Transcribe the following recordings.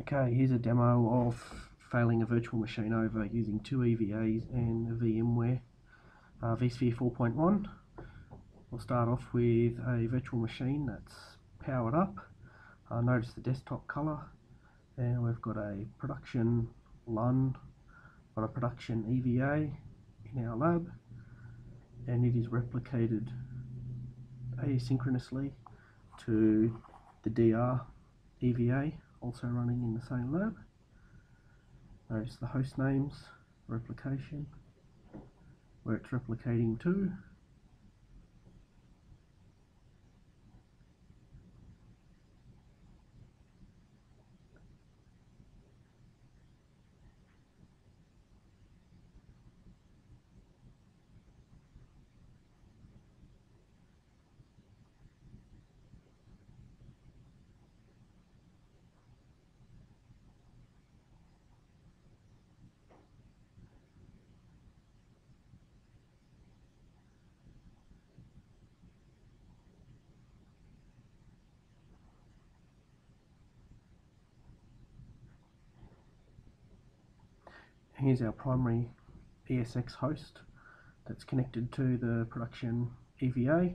Okay, here's a demo of failing a virtual machine over using two EVAs and VMware vSphere 4.1. We'll start off with a virtual machine that's powered up. Notice the desktop color, and we've got a production LUN on a production EVA in our lab, and it is replicated asynchronously to the DR EVA also running in the same lab. Notice the host names, replication, where it's replicating to. Here's our primary ESX host that's connected to the production EVA,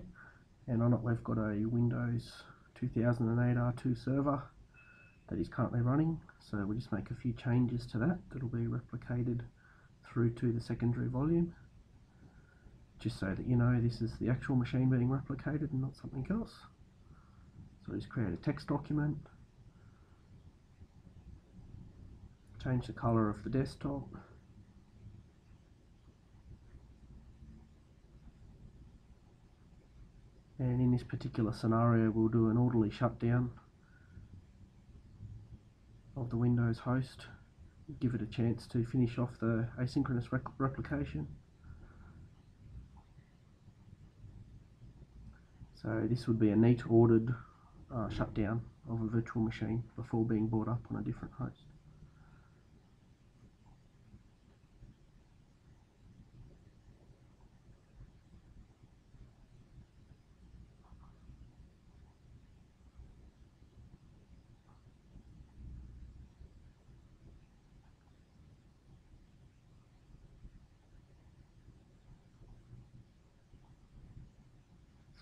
and on it we've got a Windows 2008 R2 server that is currently running. So we'll just make a few changes to that that'll be replicated through to the secondary volume, just so that you know this is the actual machine being replicated and not something else. So just create a text document, change the color of the desktop, and in this particular scenario we'll do an orderly shutdown of the Windows host, give it a chance to finish off the asynchronous replication. So this would be a neat ordered shutdown of a virtual machine before being brought up on a different host.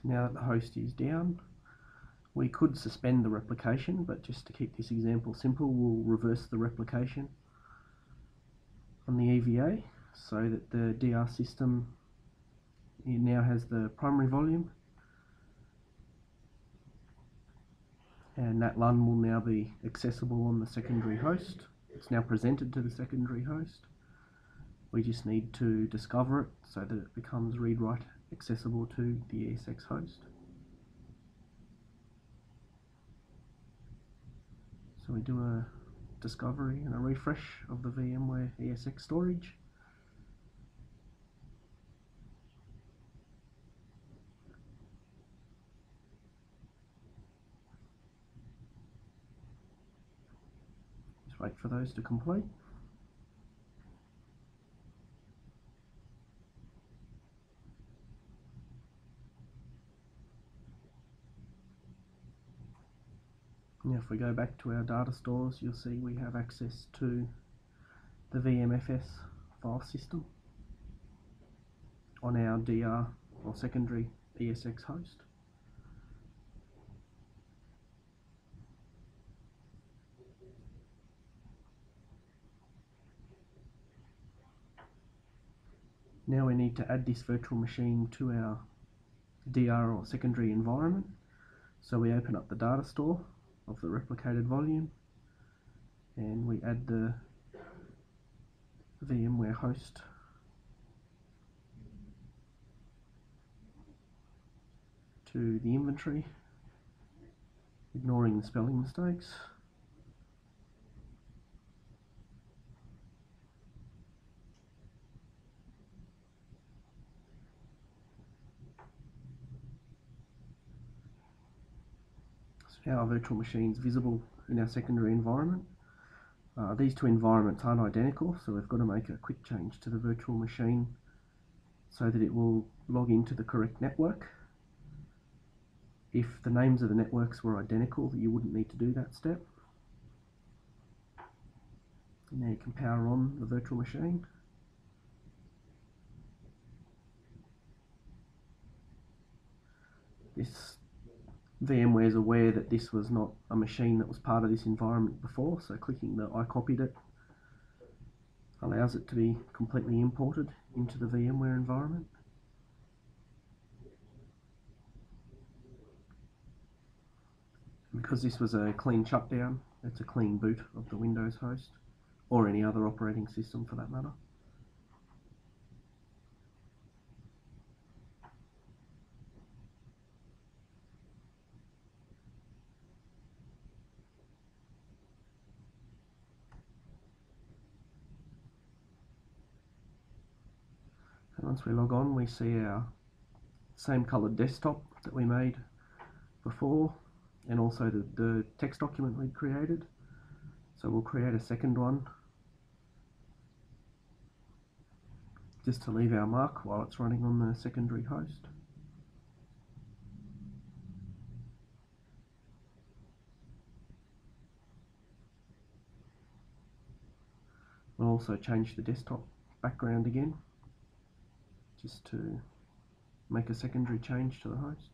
So now that the host is down, we could suspend the replication, but just to keep this example simple, we'll reverse the replication on the EVA so that the DR system now has the primary volume, and that LUN will now be accessible on the secondary host. It's now presented to the secondary host. We just need to discover it so that it becomes read-write accessible to the ESX host. So we do a discovery and a refresh of the VMware ESX storage. Just wait for those to complete. Now if we go back to our data stores, you'll see we have access to the VMFS file system on our DR or secondary ESX host. Now we need to add this virtual machine to our DR or secondary environment. So we open up the data store of the replicated volume, and we add the VMware host to the inventory, ignoring the spelling mistakes. So now our virtual machine is visible in our secondary environment. These two environments aren't identical, so we've got to make a quick change to the virtual machine so that it will log into the correct network. If the names of the networks were identical, you wouldn't need to do that step. Now you can power on the virtual machine. This VMware is aware that this was not a machine that was part of this environment before, so clicking the I copied it allows it to be completely imported into the VMware environment. Because this was a clean shutdown, it's a clean boot of the Windows host, or any other operating system for that matter. And once we log on, we see our same coloured desktop that we made before, and also the text document we created. So we'll create a second one just to leave our mark while it's running on the secondary host. We'll also change the desktop background again, just to make a secondary change to the host.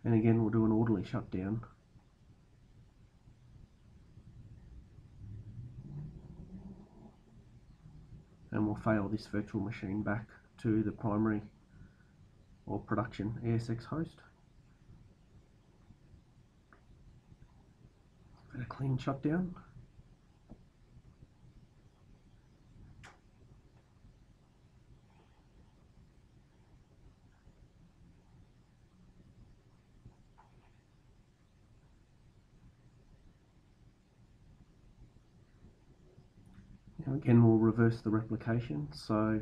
And again, we'll do an orderly shutdown. And we'll fail this virtual machine back to the primary or production ESX host. A clean shutdown. Now again, we'll reverse the replication, so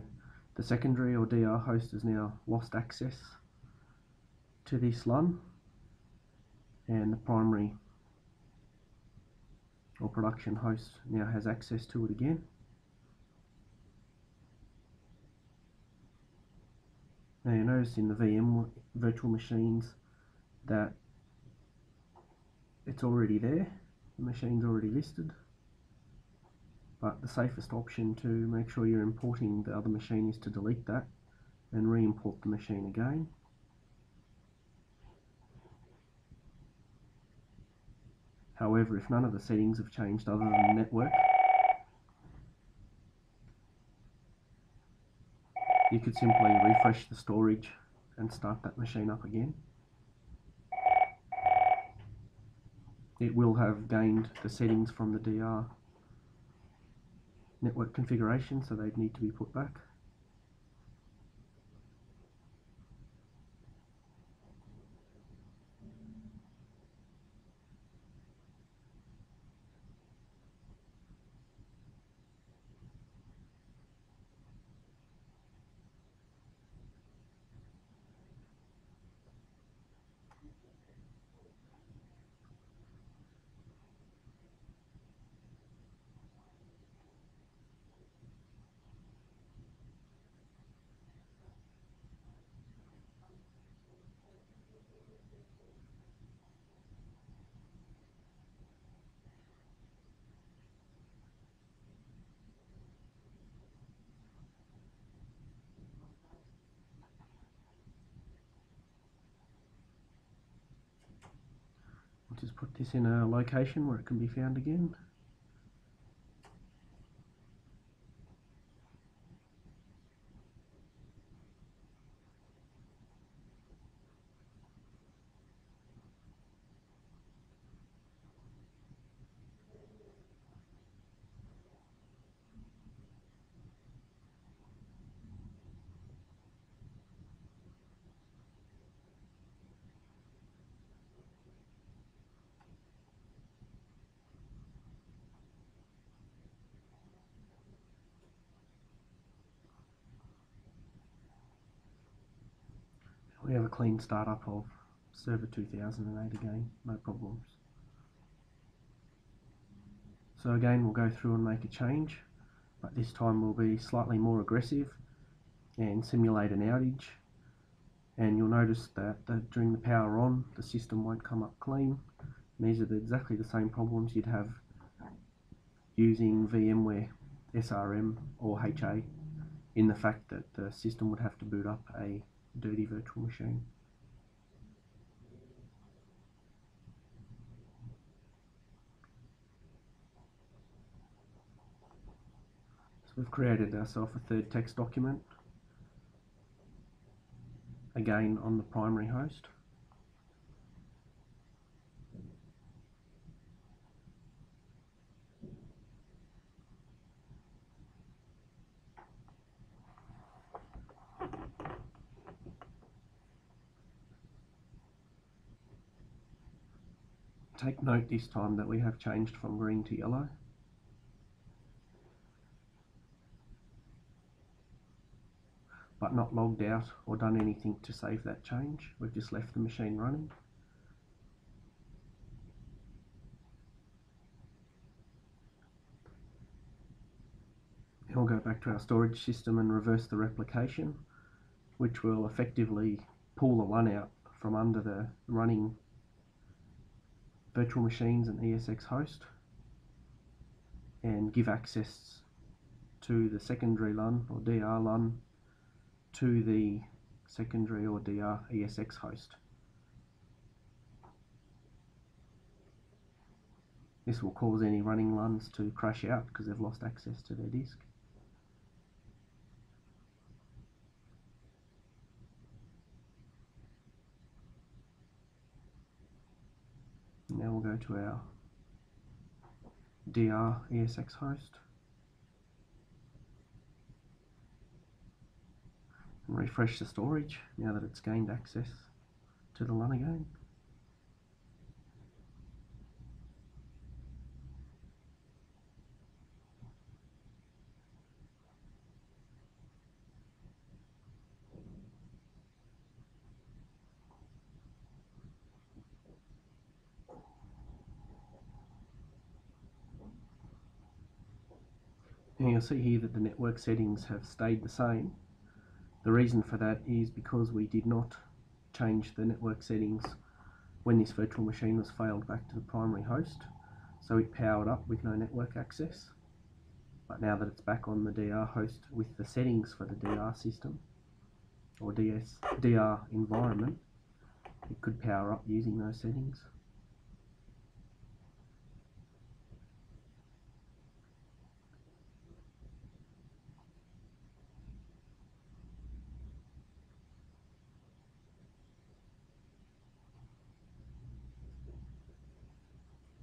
the secondary or DR host has now lost access to this LUN, and the primary or production host now has access to it again. Now you notice in the VM virtual machines that it's already there, the machine's already listed, but the safest option to make sure you're importing the other machine is to delete that and re-import the machine again. However, if none of the settings have changed other than network, you could simply refresh the storage and start that machine up again. It will have gained the settings from the DR network configuration, so they'd need to be put back. I'll just put this in a location where it can be found again. We have a clean startup of Server 2008 again, no problems. So again, we'll go through and make a change, but this time we'll be slightly more aggressive and simulate an outage and you'll notice that during the power on, the system won't come up clean. And these are exactly the same problems you'd have using VMware SRM or HA, in the fact that the system would have to boot up a dirty virtual machine. So we've created ourselves a third text document, again on the primary host. Take note this time that we have changed from green to yellow. But not logged out or done anything to save that change. We've just left the machine running. And we'll go back to our storage system and reverse the replication, which will effectively pull the one out from under the running virtual machines and ESX host and give access to the secondary LUN or DR LUN to the secondary or DR ESX host. This will cause any running LUNs to crash out because they've lost access to their disk. Now we'll go to our DR ESX host and refresh the storage now that it's gained access to the LUN again. And you'll see here that the network settings have stayed the same. The reason for that is because we did not change the network settings when this virtual machine was failed back to the primary host. So it powered up with no network access. But now that it's back on the DR host with the settings for the DR system or DR environment, it could power up using those settings.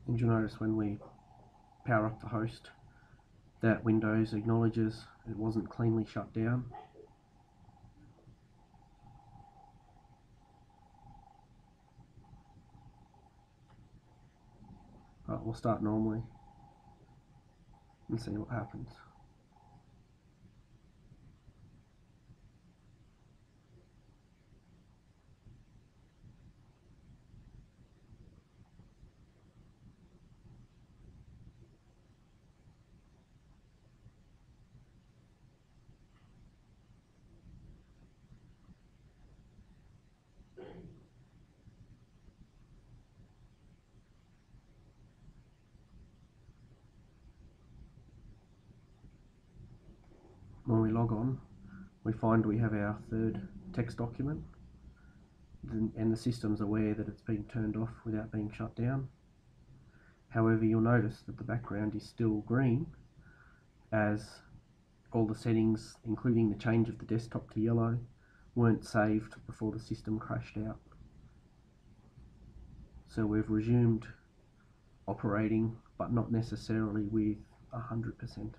And you'll notice when we power up the host that Windows acknowledges it wasn't cleanly shut down. But we'll start normally and see what happens. When we log on, we find we have our third text document, and the system's aware that it's been turned off without being shut down. However, you'll notice that the background is still green, as all the settings, including the change of the desktop to yellow, weren't saved before the system crashed out. So we've resumed operating, but not necessarily with 100%.